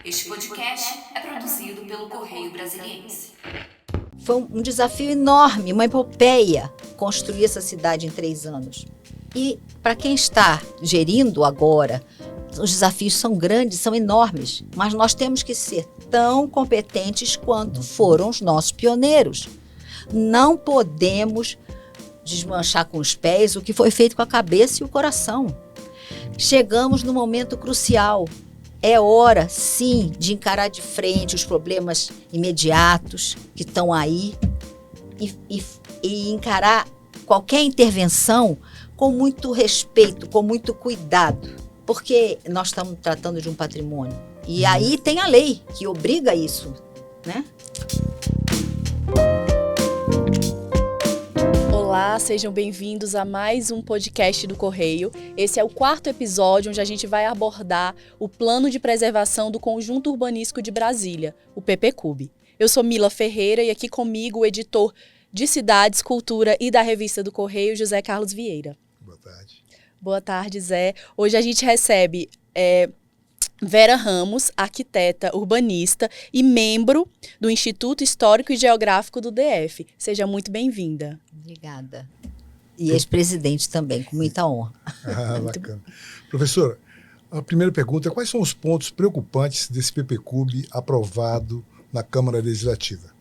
Este podcast é produzido pelo Correio Brasiliense. Foi um desafio enorme, uma epopeia, construir essa cidade em 3 anos. E para quem está gerindo agora, os desafios são grandes, são enormes, mas nós temos que ser tão competentes quanto foram os nossos pioneiros. Não podemos desmanchar com os pés o que foi feito com a cabeça e o coração. Chegamos no momento crucial. É hora, sim, de encarar de frente os problemas imediatos que estão aí e encarar qualquer intervenção com muito respeito, com muito cuidado, porque nós estamos tratando de um patrimônio. E aí tem a lei que obriga isso, né? Olá, sejam bem-vindos a mais um podcast do Correio. Esse é o 4º episódio onde a gente vai abordar o Plano de Preservação do Conjunto Urbanístico de Brasília, o PPCub. Eu sou Mila Ferreira e aqui comigo o editor de Cidades, Cultura e da Revista do Correio, José Carlos Vieira. Boa tarde. Boa tarde, Zé. Hoje a gente recebe Vera Ramos, arquiteta urbanista e membro do Instituto Histórico e Geográfico do DF. Seja muito bem-vinda. Obrigada. E ex-presidente também, com muita honra. Bacana. Professora, a primeira pergunta é: quais são os pontos preocupantes desse PPCub aprovado na Câmara Legislativa?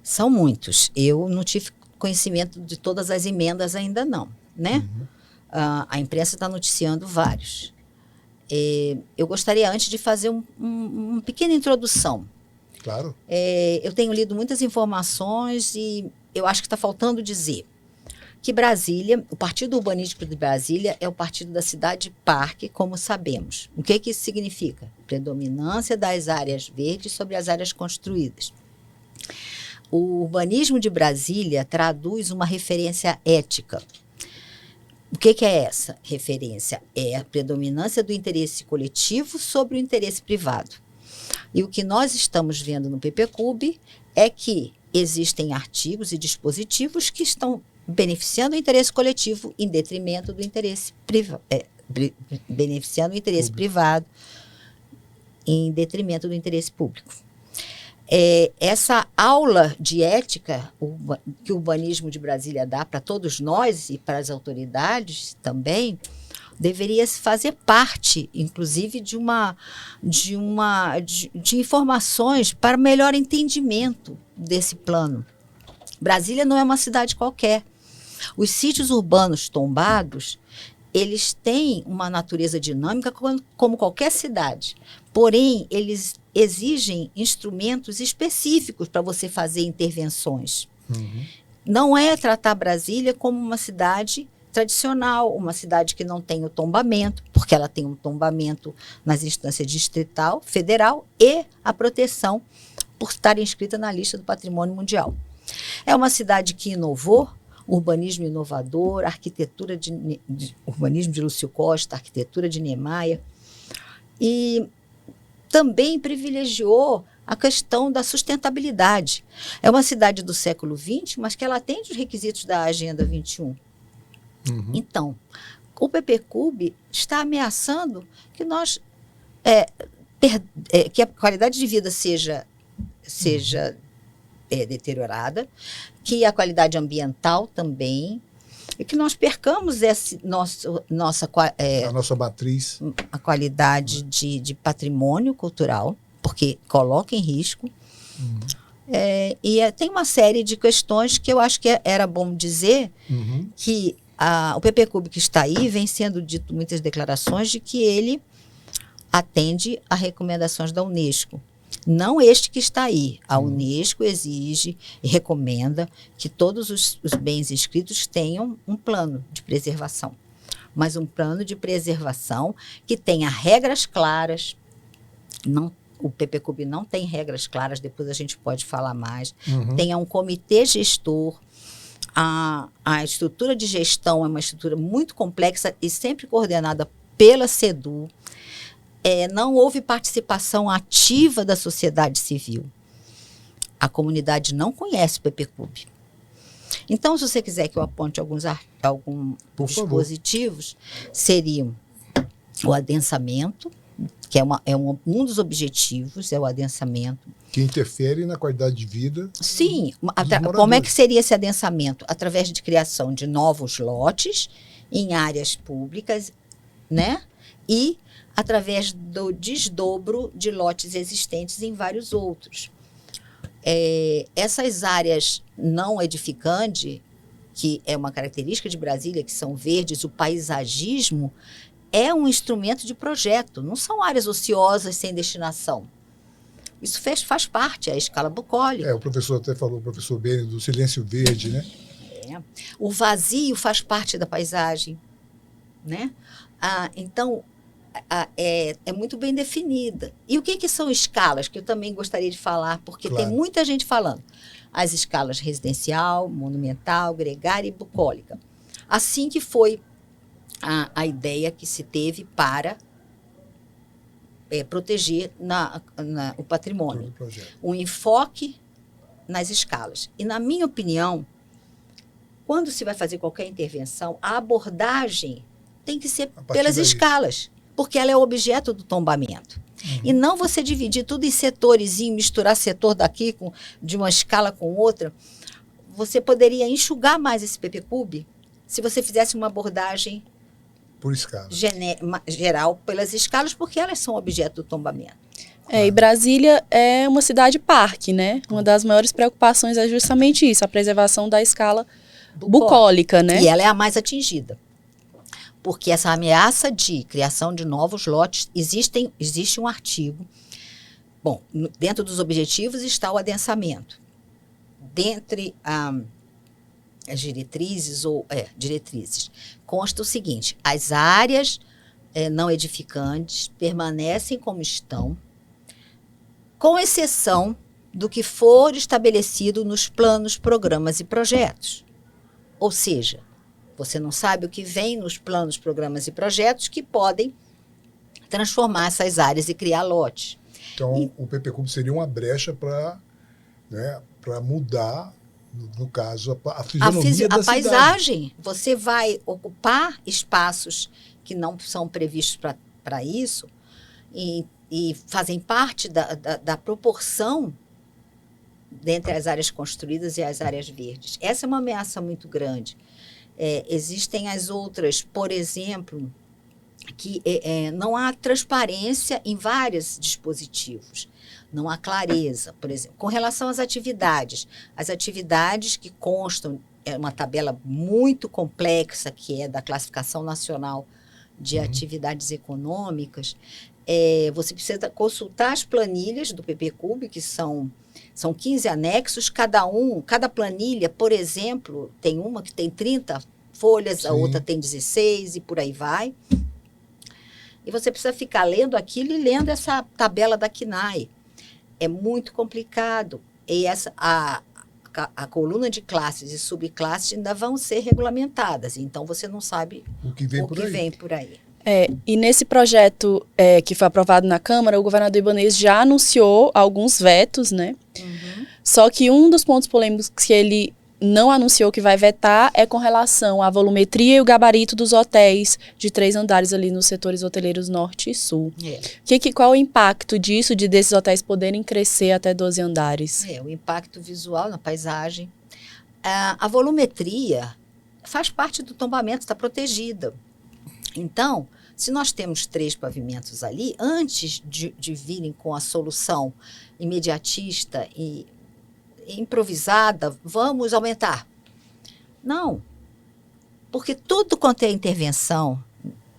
São muitos. Eu não tive conhecimento de todas as emendas ainda não, né? A imprensa está noticiando vários. Eu gostaria antes de fazer uma pequena introdução. Claro. Eu tenho lido muitas informações e eu acho que está faltando dizer que Brasília, o Partido Urbanístico de Brasília é o partido da cidade-parque, como sabemos. O que isso significa? Predominância das áreas verdes sobre as áreas construídas. O urbanismo de Brasília traduz uma referência ética. O que é essa referência? É a predominância do interesse coletivo sobre o interesse privado. E o que nós estamos vendo no PPCub é que existem artigos e dispositivos que estão beneficiando o interesse coletivo em detrimento do interesse privado, beneficiando o interesse privado em detrimento do interesse público. Essa aula de ética que o urbanismo de Brasília dá para todos nós e para as autoridades também, deveria fazer parte, inclusive, de informações para melhor entendimento desse plano. Brasília não é uma cidade qualquer. Os sítios urbanos tombados, eles têm uma natureza dinâmica como qualquer cidade. Porém, eles exigem instrumentos específicos para você fazer intervenções. Não é tratar Brasília como uma cidade tradicional, uma cidade que não tem o tombamento, porque ela tem um tombamento nas instâncias distrital, federal e a proteção por estar inscrita na lista do Patrimônio Mundial. É uma cidade que inovou, urbanismo inovador, arquitetura urbanismo de Lúcio Costa, arquitetura de Niemeyer, e também privilegiou a questão da sustentabilidade. É uma cidade do século XX, mas que ela atende os requisitos da Agenda 21. Então, o PPCub está ameaçando que que a qualidade de vida seja deteriorada, que a qualidade ambiental também, e que nós percamos a nossa matriz. A qualidade de patrimônio cultural, porque coloca em risco. Tem uma série de questões que eu acho que era bom dizer que o PPCub que está aí vem sendo dito muitas declarações de que ele atende a recomendações da Unesco. Não este que está aí. A Unesco exige e recomenda que todos os bens inscritos tenham um plano de preservação. Mas um plano de preservação que tenha regras claras. O PPCub não tem regras claras, depois a gente pode falar mais. Tenha um comitê gestor. A estrutura de gestão é uma estrutura muito complexa e sempre coordenada pela CEDU. Não houve participação ativa da sociedade civil. A comunidade não conhece o PPCub. Então, se você quiser que eu aponte alguns dispositivos, seriam o adensamento, que é um dos objetivos, é o adensamento. Que interfere na qualidade de vida. Sim, moradores. como é que seria esse adensamento? Através de criação de novos lotes em áreas públicas, né? E através do desdobro de lotes existentes em vários outros. Essas áreas não edificantes, que é uma característica de Brasília, que são verdes, o paisagismo é um instrumento de projeto, não são áreas ociosas sem destinação. Isso faz parte, é a escala bucólica. O professor até falou, o professor Beni, do silêncio verde, né? O vazio faz parte da paisagem, né? Então, é muito bem definida. E o que são escalas? Que eu também gostaria de falar, porque Claro. tem muita gente falando. As escalas residencial, monumental, gregária e bucólica. Assim que foi a ideia que se teve para proteger o patrimônio. Todo o projeto. Um enfoque nas escalas. E, na minha opinião, quando se vai fazer qualquer intervenção, a abordagem tem que ser A partir pelas daí. escalas, porque ela é o objeto do tombamento. E não você dividir tudo em setores, misturar setor daqui de uma escala com outra. Você poderia enxugar mais esse PPCub se você fizesse uma abordagem Por escala. geral pelas escalas, porque elas são objeto do tombamento. E Brasília é uma cidade-parque, né? Uma das maiores preocupações é justamente isso, a preservação da escala bucólica, né? E ela é a mais atingida. Porque essa ameaça de criação de novos lotes, existe um artigo. Bom, dentro dos objetivos está o adensamento. Dentre as diretrizes, consta o seguinte: as áreas não edificantes permanecem como estão, com exceção do que for estabelecido nos planos, programas e projetos. Ou seja, você não sabe o que vem nos planos, programas e projetos que podem transformar essas áreas e criar lotes. Então, o PPCub seria uma brecha para mudar, no caso, a fisionomia da A cidade. paisagem, você vai ocupar espaços que não são previstos para isso e fazem parte da proporção dentre as áreas construídas e as áreas verdes. Essa é uma ameaça muito grande. Existem as outras, por exemplo, que não há transparência em vários dispositivos, não há clareza, por exemplo, com relação às atividades. As atividades que constam, uma tabela muito complexa, que é da Classificação Nacional de Atividades Econômicas, você precisa consultar as planilhas do PPCub, que são 15 anexos, cada planilha, por exemplo, tem uma que tem 30 folhas, a outra tem 16 e por aí vai. E você precisa ficar lendo aquilo e lendo essa tabela da CNAE. É muito complicado. E a coluna de classes e subclasses ainda vão ser regulamentadas. Então, você não sabe o que vem por aí. E nesse projeto que foi aprovado na Câmara, o governador Ibanez já anunciou alguns vetos, né? Só que um dos pontos polêmicos que ele não anunciou que vai vetar é com relação à volumetria e o gabarito dos hotéis de 3 andares ali nos setores hoteleiros norte e sul. Qual é o impacto disso, desses hotéis poderem crescer até 12 andares? O impacto visual na paisagem. A volumetria faz parte do tombamento, está protegida. Então, se nós temos 3 pavimentos ali, antes de virem com a solução imediatista e improvisada, vamos aumentar. Não. Porque tudo quanto é intervenção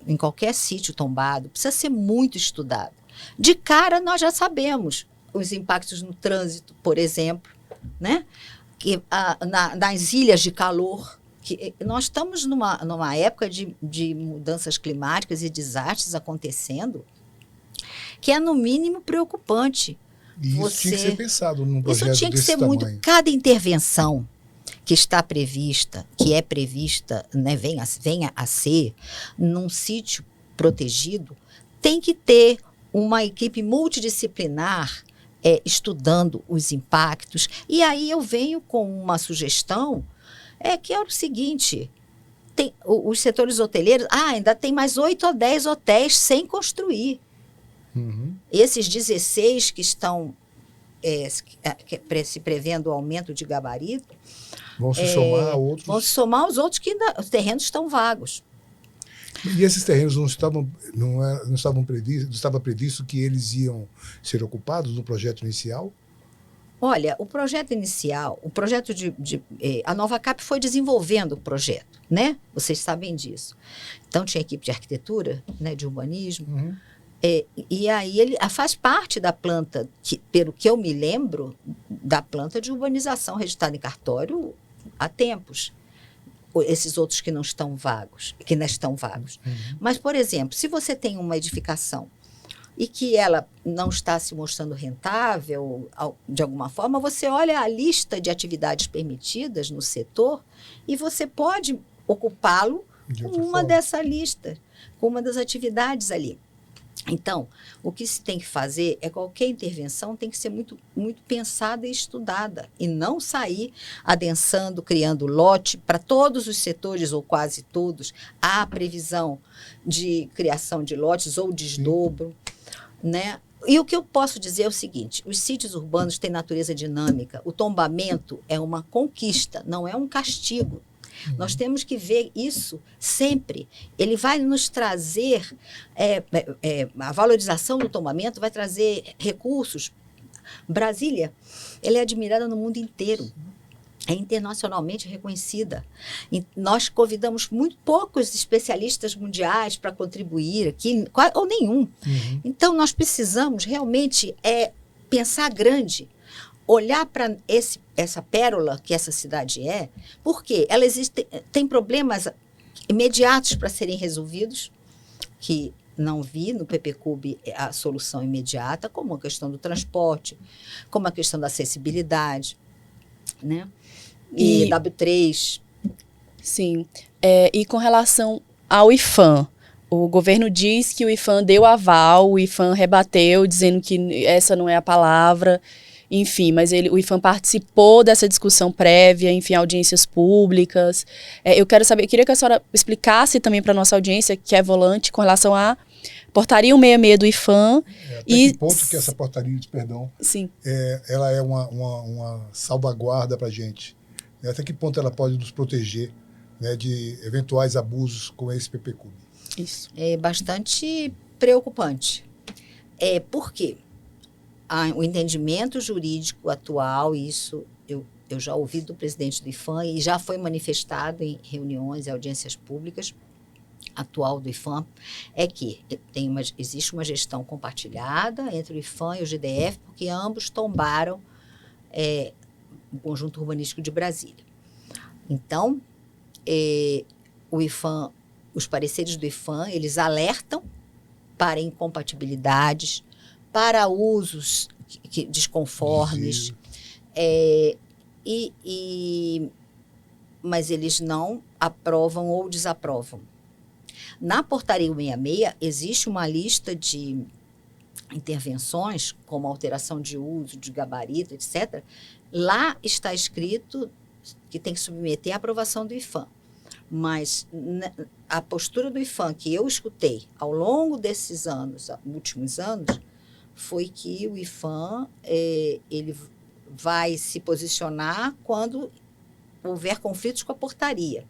em qualquer sítio tombado precisa ser muito estudado. De cara, nós já sabemos os impactos no trânsito, por exemplo, né? Nas ilhas de calor. Que nós estamos numa época de mudanças climáticas e desastres acontecendo que é, no mínimo, preocupante. E isso tinha que ser pensado num projeto Isso tinha que ser tamanho. muito. Cada intervenção que está prevista, que é prevista, né, venha a ser, num sítio protegido, tem que ter uma equipe multidisciplinar estudando os impactos. E aí eu venho com uma sugestão, que é o seguinte: os setores hoteleiros, ainda tem mais 8 ou 10 hotéis sem construir. Esses 16 que estão se prevendo o aumento de gabarito, vão se somar a outros. vão se somar aos outros que os terrenos estão vagos. E esses terrenos não estava previsto que eles iam ser ocupados no projeto inicial? Olha, o projeto inicial, a Nova Cap foi desenvolvendo o projeto, né? Vocês sabem disso. Então, tinha equipe de arquitetura, né, de urbanismo, e aí ele faz parte da planta, pelo que eu me lembro, da planta de urbanização registrada em cartório há tempos. Esses outros que não estão vagos, que ainda estão vagos. Mas, por exemplo, se você tem uma edificação e que ela não está se mostrando rentável, de alguma forma, você olha a lista de atividades permitidas no setor e você pode ocupá-lo com uma dessa lista, com uma das atividades ali. Então, o que se tem que fazer é qualquer intervenção tem que ser muito, muito pensada e estudada e não sair adensando, criando lote para todos os setores ou quase todos. Há previsão de criação de lotes ou desdobro, né? E o que eu posso dizer é o seguinte, os sítios urbanos têm natureza dinâmica, o tombamento é uma conquista, não é um castigo. Nós temos que ver isso sempre. Ele vai nos trazer, a valorização do tombamento vai trazer recursos. Brasília, ela é admirada no mundo inteiro. É internacionalmente reconhecida. E nós convidamos muito poucos especialistas mundiais para contribuir aqui, ou nenhum. Então, nós precisamos realmente pensar grande, olhar para essa pérola que essa cidade porque ela tem problemas imediatos para serem resolvidos, que não vi no PPCub a solução imediata, como a questão do transporte, como a questão da acessibilidade, né? E W3. Sim. E com relação ao IPHAN, o governo diz que o IPHAN deu aval, o IPHAN rebateu, dizendo que essa não é a palavra. Enfim, mas o IPHAN participou dessa discussão prévia, enfim, audiências públicas. Eu queria que a senhora explicasse também para a nossa audiência, que é volante, com relação à portaria 166 do IPHAN. Até que ponto que essa portaria, Sim. Ela é uma salvaguarda para a gente? Até que ponto ela pode nos proteger, né, de eventuais abusos com esse PPCub? Isso. É bastante preocupante. Por quê? O entendimento jurídico atual, isso eu já ouvi do presidente do IPHAN e já foi manifestado em reuniões e audiências públicas atual do IPHAN, é que existe uma gestão compartilhada entre o IPHAN e o GDF, porque ambos tombaram o Conjunto Urbanístico de Brasília. Então, o IPHAN, os pareceres do IPHAN, eles alertam para incompatibilidades, para usos desconformes, mas eles não aprovam ou desaprovam. Na portaria 166, existe uma lista de intervenções, como alteração de uso, de gabarito, etc. Lá está escrito que tem que submeter à aprovação do IPHAN. Mas a postura do IPHAN que eu escutei ao longo desses últimos anos, foi que o IPHAN ele vai se posicionar quando houver conflitos com a portaria.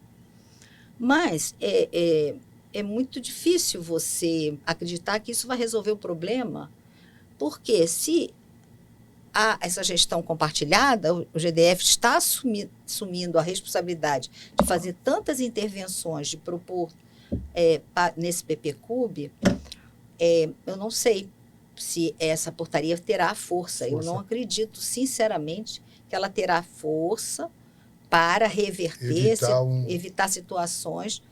Mas é muito difícil você acreditar que isso vai resolver o problema, porque se há essa gestão compartilhada, o GDF está assumindo a responsabilidade de fazer tantas intervenções, de propor nesse PPCub, eu não sei se essa portaria terá força. Eu não acredito, sinceramente, que ela terá força para reverter, evitar situações,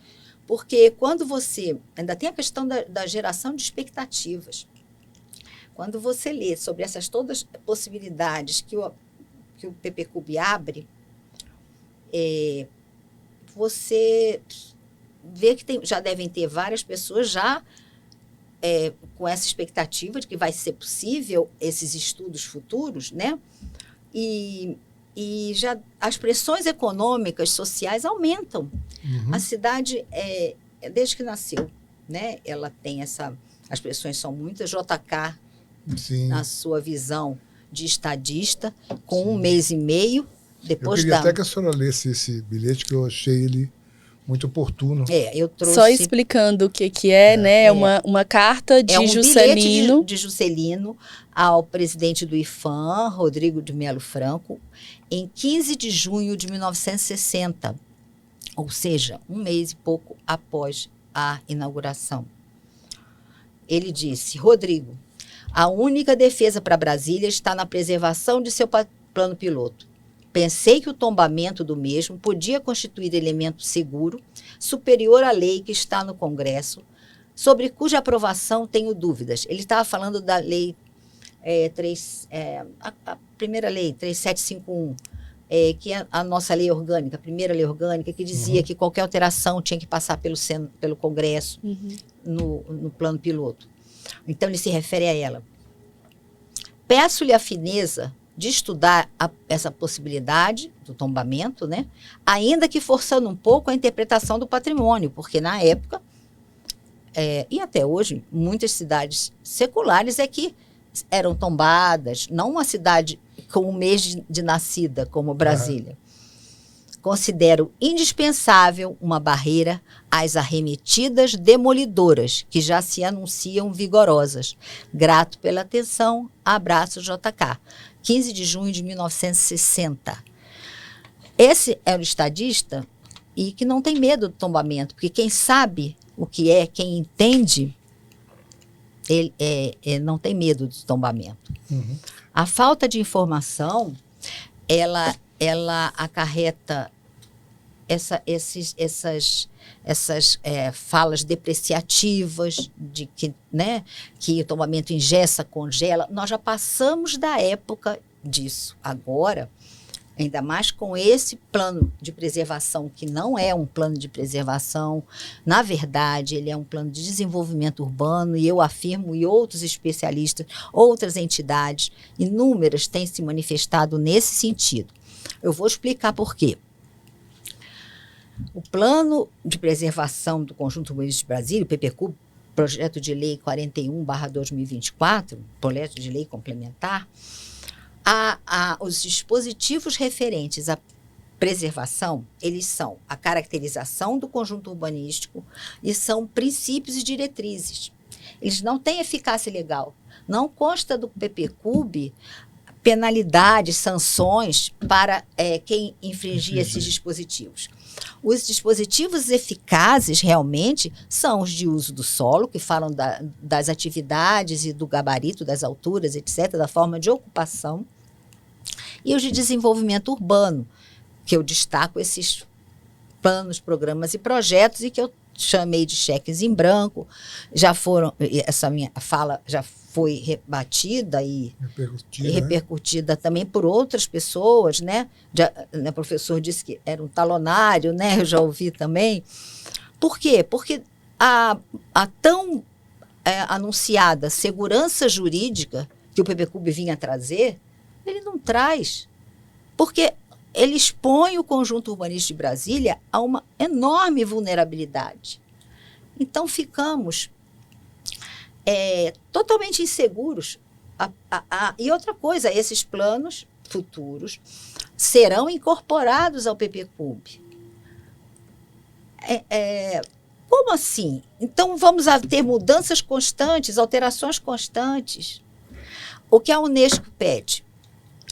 porque quando você... Ainda tem a questão da geração de expectativas. Quando você lê sobre essas todas possibilidades que o PPCub abre, você vê que já devem ter várias pessoas já com essa expectativa de que vai ser possível esses estudos futuros, né? E já as pressões econômicas, sociais aumentam. A cidade, desde que nasceu, né? Ela tem As pressões são muitas. JK, Sim. na sua visão de estadista, com Sim. 1 mês e meio, Eu depois queria da... até que a senhora lesse esse bilhete, que eu achei ele muito oportuno. eu trouxe... Só explicando o que é, né? É uma carta de Juscelino. Bilhete de Juscelino ao presidente do IFAM, Rodrigo de Melo Franco, em 15 de junho de 1960, ou seja, 1 mês e pouco após a inauguração. Ele disse: Rodrigo, a única defesa para Brasília está na preservação de seu plano piloto. Pensei que o tombamento do mesmo podia constituir elemento seguro, superior à lei que está no Congresso, sobre cuja aprovação tenho dúvidas. Ele estava falando da lei a primeira lei, 3751, que é a nossa lei orgânica, a primeira lei orgânica, que dizia que qualquer alteração tinha que passar pelo Congresso no plano piloto. Então, ele se refere a ela. Peço-lhe a fineza de estudar essa possibilidade do tombamento, né? Ainda que forçando um pouco a interpretação do patrimônio, porque na época, e até hoje, muitas cidades seculares que eram tombadas, não uma cidade com 1 mês de nascida, como Brasília. Considero indispensável uma barreira às arremetidas demolidoras, que já se anunciam vigorosas. Grato pela atenção, abraço JK. 15 de junho de 1960. Esse é o estadista e que não tem medo do tombamento, porque quem sabe o que é, quem entende, ele não tem medo do tombamento. A falta de informação, ela acarreta essas falas depreciativas de que, né, que o tombamento engessa, congela. Nós já passamos da época disso. Agora, ainda mais com esse plano de preservação, que não é um plano de preservação, na verdade, ele é um plano de desenvolvimento urbano, e eu afirmo, e outros especialistas, outras entidades, inúmeras têm se manifestado nesse sentido. Eu vou explicar por quê. O Plano de Preservação do Conjunto Urbanístico de Brasília, o PPCUB, Projeto de Lei 41/2024, Projeto de Lei Complementar, os dispositivos referentes à preservação, eles são a caracterização do conjunto urbanístico e são princípios e diretrizes. Eles não têm eficácia legal. Não consta do PPCUB penalidades, sanções para quem infringir esses dispositivos. Os dispositivos eficazes, realmente, são os de uso do solo, que falam das atividades e do gabarito, das alturas, etc., da forma de ocupação, e os de desenvolvimento urbano, que eu destaco esses planos, programas e projetos, e que eu chamei de cheques em branco. Essa minha fala já foi rebatida e repercutida também por outras pessoas, né? O professor disse que era um talonário, né? Eu já ouvi também. Por quê? Porque a tão anunciada segurança jurídica que o PPCUB vinha trazer, ele não traz. Porque ele expõe o conjunto urbanístico de Brasília a uma enorme vulnerabilidade. Então, ficamos totalmente inseguros. E outra coisa, esses planos futuros serão incorporados ao PPCUB. Como assim? Então, vamos ter mudanças constantes, alterações constantes. O que a Unesco pede,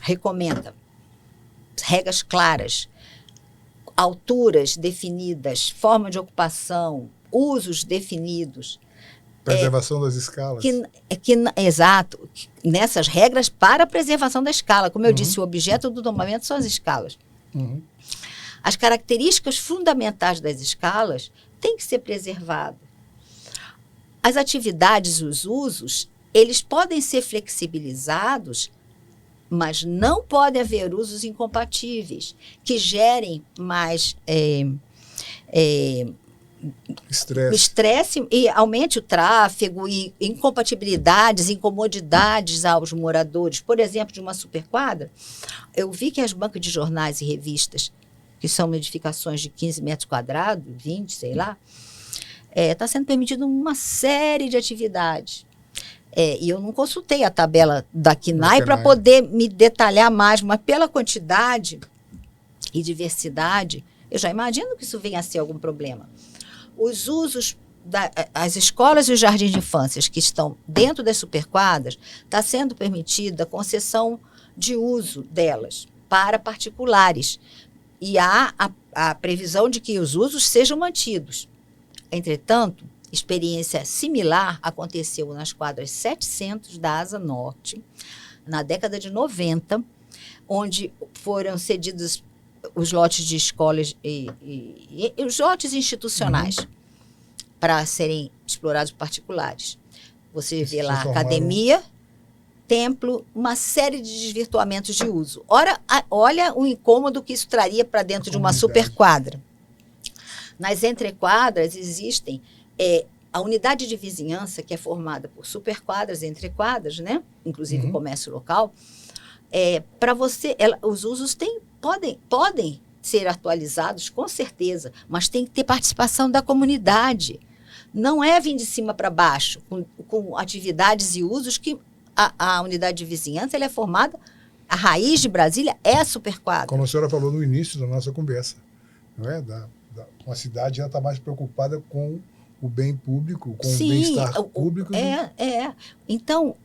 recomenda, regras claras, alturas definidas, forma de ocupação, usos definidos. Preservação das escalas. Exato. Nessas regras para a preservação da escala. Como eu disse, o objeto do tombamento são as escalas. As características fundamentais das escalas têm que ser preservadas. As atividades, os usos, eles podem ser flexibilizados, mas não pode haver usos incompatíveis que gerem mais estresse e aumente o tráfego e incompatibilidades, incomodidades aos moradores. Por exemplo, de uma superquadra, eu vi que as bancas de jornais e revistas, que são edificações de 15 metros quadrados, 20, sei lá, está sendo permitido uma série de atividades. E eu não consultei a tabela da CNAE para poder me detalhar mais, mas pela quantidade e diversidade, eu já imagino que isso venha a ser algum problema. Os usos, as escolas e os jardins de infância que estão dentro das superquadras, está sendo permitida a concessão de uso delas para particulares. E há a previsão de que os usos sejam mantidos. Entretanto, experiência similar aconteceu nas quadras 700 da Asa Norte, na década de 90, onde foram cedidos os lotes de escolas e os lotes institucionais para serem explorados por particulares. Você vê lá academia, templo, uma série de desvirtuamentos de uso. Olha o incômodo que isso traria para dentro de uma superquadra. Nas entrequadras existem a unidade de vizinhança, que é formada por superquadras, entrequadras, né? Inclusive o comércio local. Para você, os usos podem ser atualizados, com certeza, mas tem que ter participação da comunidade. Não é vir de cima para baixo, com atividades e usos que a unidade de vizinhança ela é formada, a raiz de Brasília é a superquadra. Como a senhora falou no início da nossa conversa, não é? Uma cidade já está mais preocupada com o bem público, com o bem-estar público. Então,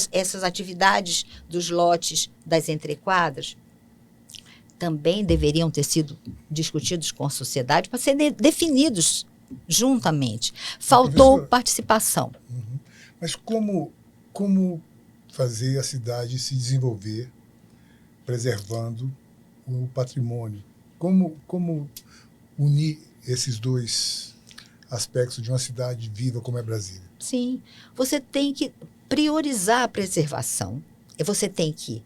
essas atividades dos lotes das entrequadras também deveriam ter sido discutidos com a sociedade para serem definidos juntamente. Faltou participação. Mas como fazer a cidade se desenvolver preservando o patrimônio? Como unir esses dois aspectos de uma cidade viva como é Brasília? Sim, você tem que priorizar a preservação, você tem que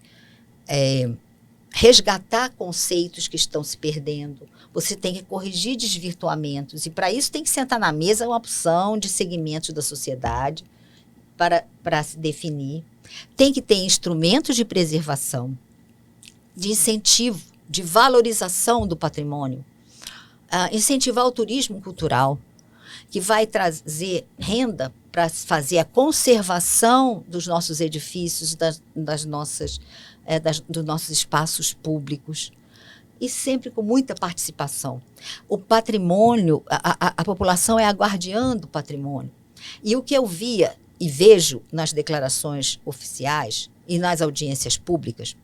resgatar conceitos que estão se perdendo, você tem que corrigir desvirtuamentos, e para isso tem que sentar na mesa uma opção de segmentos da sociedade para se definir. Tem que ter instrumentos de preservação, de incentivo, de valorização do patrimônio, incentivar o turismo cultural, que vai trazer renda para fazer a conservação dos nossos edifícios, dos nossos espaços públicos, e sempre com muita participação. O patrimônio, a população é a guardiã do patrimônio. E o que eu via e vejo nas declarações oficiais e nas audiências públicas,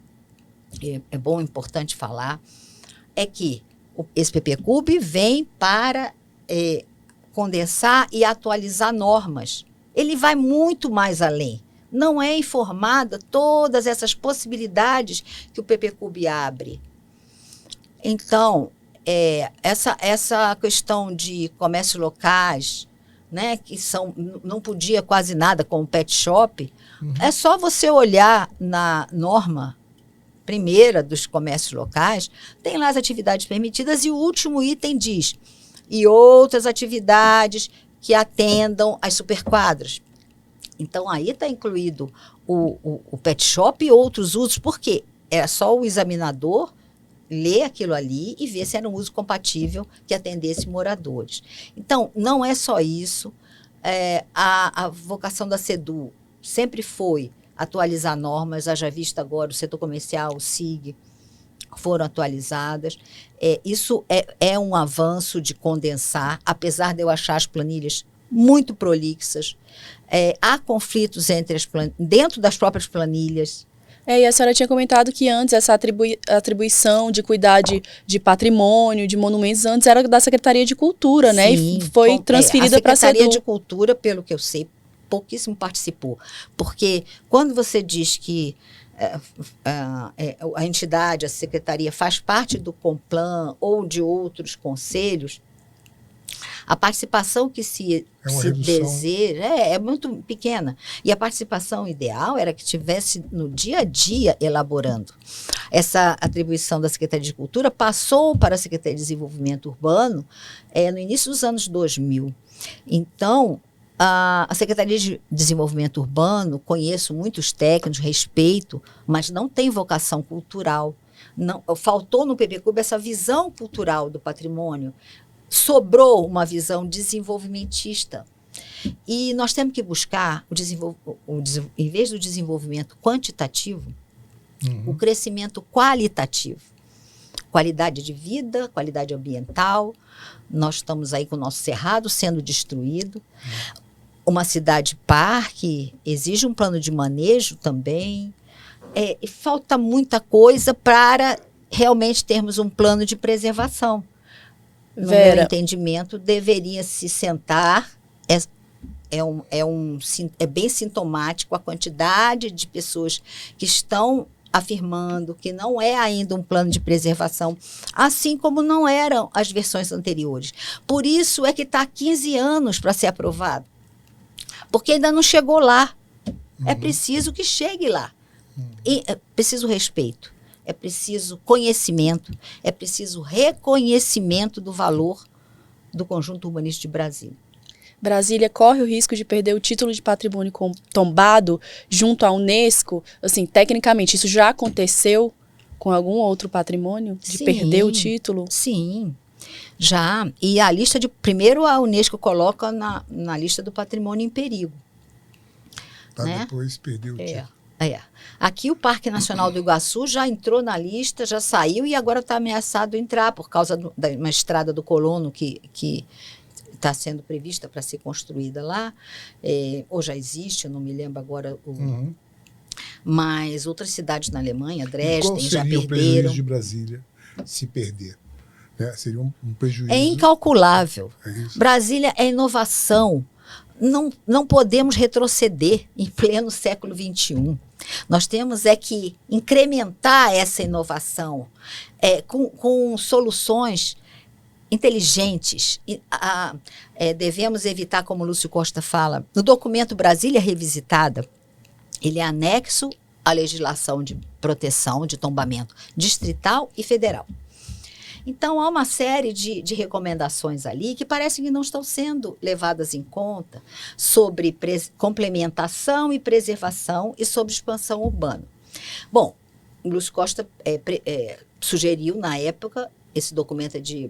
é bom, importante falar, é que esse PPCub vem para condensar e atualizar normas. Ele vai muito mais além. Não é informada todas essas possibilidades que o PPCub abre. Então, essa questão de comércios locais, né, que não podia quase nada com o pet shop, é só você olhar na norma primeira dos comércios locais, tem lá as atividades permitidas e o último item diz, e outras atividades que atendam às superquadras. Então, aí está incluído o pet shop e outros usos, porque era só o examinador ler aquilo ali e ver se era um uso compatível que atendesse moradores. Então, não é só isso. A vocação da SEDU sempre foi atualizar normas, haja vista agora o setor comercial, o SIG, foram atualizadas. Isso é um avanço de condensar, apesar de eu achar as planilhas muito prolixas. Há conflitos dentro das próprias planilhas. E a senhora tinha comentado que antes essa atribuição de cuidar de patrimônio, de monumentos, antes era da Secretaria de Cultura, né? Sim, e foi transferida para a SEDU. A Secretaria de Cultura, pelo que eu sei, pouquíssimo participou. Porque quando você diz que a entidade, a secretaria, faz parte do Complan ou de outros conselhos, a participação que se deseja é muito pequena. E a participação ideal era que estivesse no dia a dia elaborando. Essa atribuição da Secretaria de Cultura passou para a Secretaria de Desenvolvimento Urbano no início dos anos 2000. Então, a Secretaria de Desenvolvimento Urbano, conheço muitos técnicos, respeito, mas não tem vocação cultural. Faltou no PPCub essa visão cultural do patrimônio. sobrou uma visão desenvolvimentista. E nós temos que buscar, em vez do desenvolvimento quantitativo, o crescimento qualitativo. Qualidade de vida, qualidade ambiental. Nós estamos aí com o nosso cerrado sendo destruído. Uma cidade-parque exige um plano de manejo também. E falta muita coisa para realmente termos um plano de preservação. No meu entendimento, deveria se sentar. É bem sintomático a quantidade de pessoas que estão afirmando que não é ainda um plano de preservação, assim como não eram as versões anteriores. Por isso é que está há 15 anos para ser aprovado, porque ainda não chegou lá. É preciso que chegue lá. E é preciso respeito, é preciso conhecimento, é preciso reconhecimento do valor do conjunto urbanístico de Brasília. Brasília corre o risco de perder o título de patrimônio tombado junto à Unesco? Assim, tecnicamente, isso já aconteceu com algum outro patrimônio? De perder o título? Sim, já. E a lista primeiro a Unesco coloca na lista do patrimônio em perigo. Né? Depois perdeu o título. Aqui o Parque Nacional do Iguaçu já entrou na lista, já saiu e agora está ameaçado entrar por causa de uma estrada do Colono que está sendo prevista para ser construída lá, ou já existe, eu não me lembro agora. Mas outras cidades na Alemanha, Dresden, já perderam. Qual seria o prejuízo de Brasília se perder? Seria um prejuízo... É incalculável. É isso? Brasília é inovação. Não podemos retroceder em pleno século XXI. Nós temos que incrementar essa inovação com soluções inteligentes. Devemos evitar, como o Lúcio Costa fala, no documento Brasília Revisitada, ele é anexo à legislação de proteção de tombamento distrital e federal. Então, há uma série de recomendações ali que parecem que não estão sendo levadas em conta sobre complementação e preservação e sobre expansão urbana. Bom, o Lúcio Costa sugeriu, na época, esse documento de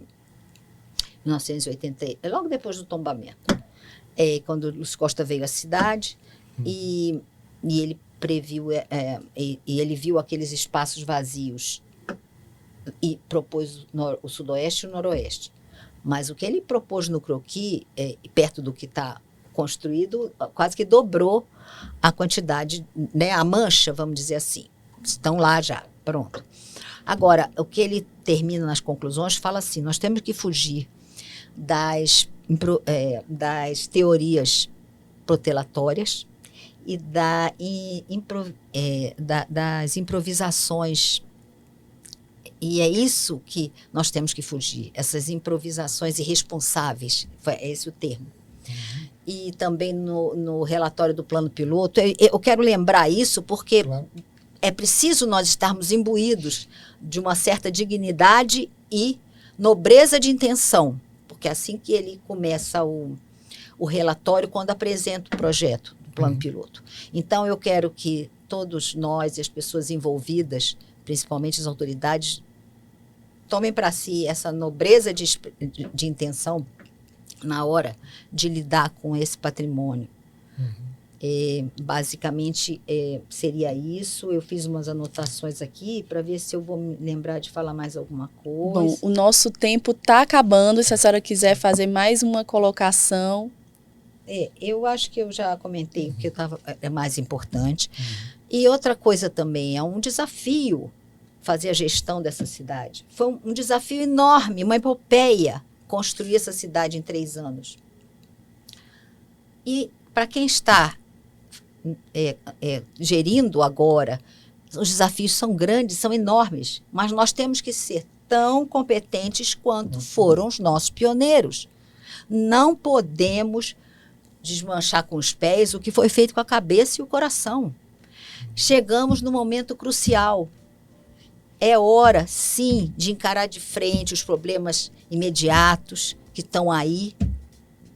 1980, logo depois do tombamento, quando o Lúcio Costa veio à cidade e ele previu, e ele viu aqueles espaços vazios e propôs o sudoeste e o noroeste. Mas o que ele propôs no croquis, perto do que está construído, quase que dobrou a quantidade, né, a mancha, vamos dizer assim. Estão lá já, pronto. Agora, o que ele termina nas conclusões, fala assim, nós temos que fugir das teorias protelatórias e das improvisações. E é isso que nós temos que fugir, essas improvisações irresponsáveis, é esse o termo. E também no relatório do plano piloto, eu quero lembrar isso porque é preciso nós estarmos imbuídos de uma certa dignidade e nobreza de intenção, porque é assim que ele começa o relatório quando apresenta o projeto do plano piloto. Então, eu quero que todos nós e as pessoas envolvidas, principalmente as autoridades, tomem para si essa nobreza de intenção na hora de lidar com esse patrimônio. Basicamente, seria isso. Eu fiz umas anotações aqui para ver se eu vou me lembrar de falar mais alguma coisa. Bom, o nosso tempo está acabando. Se a senhora quiser fazer mais uma colocação. Eu acho que eu já comentei o que é mais importante. E outra coisa também, é um desafio fazer a gestão dessa cidade. Foi um desafio enorme, uma epopeia, construir essa cidade em 3 anos. E para quem está gerindo agora, os desafios são grandes, são enormes, mas nós temos que ser tão competentes quanto foram os nossos pioneiros. Não podemos desmanchar com os pés o que foi feito com a cabeça e o coração. Chegamos no momento crucial. É hora, sim, de encarar de frente os problemas imediatos que estão aí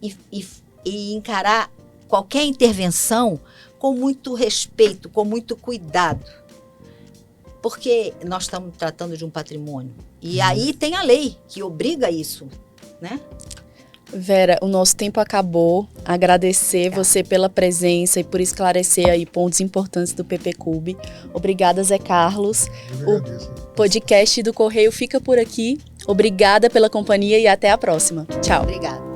e encarar qualquer intervenção com muito respeito, com muito cuidado. Porque nós estamos tratando de um patrimônio. E aí tem a lei que obriga isso. né? Vera, o nosso tempo acabou. Agradecer você pela presença e por esclarecer aí pontos importantes do PPCub. Obrigada, Zé Carlos. Eu agradeço. O podcast do Correio fica por aqui. Obrigada pela companhia e até a próxima. Tchau. Obrigada.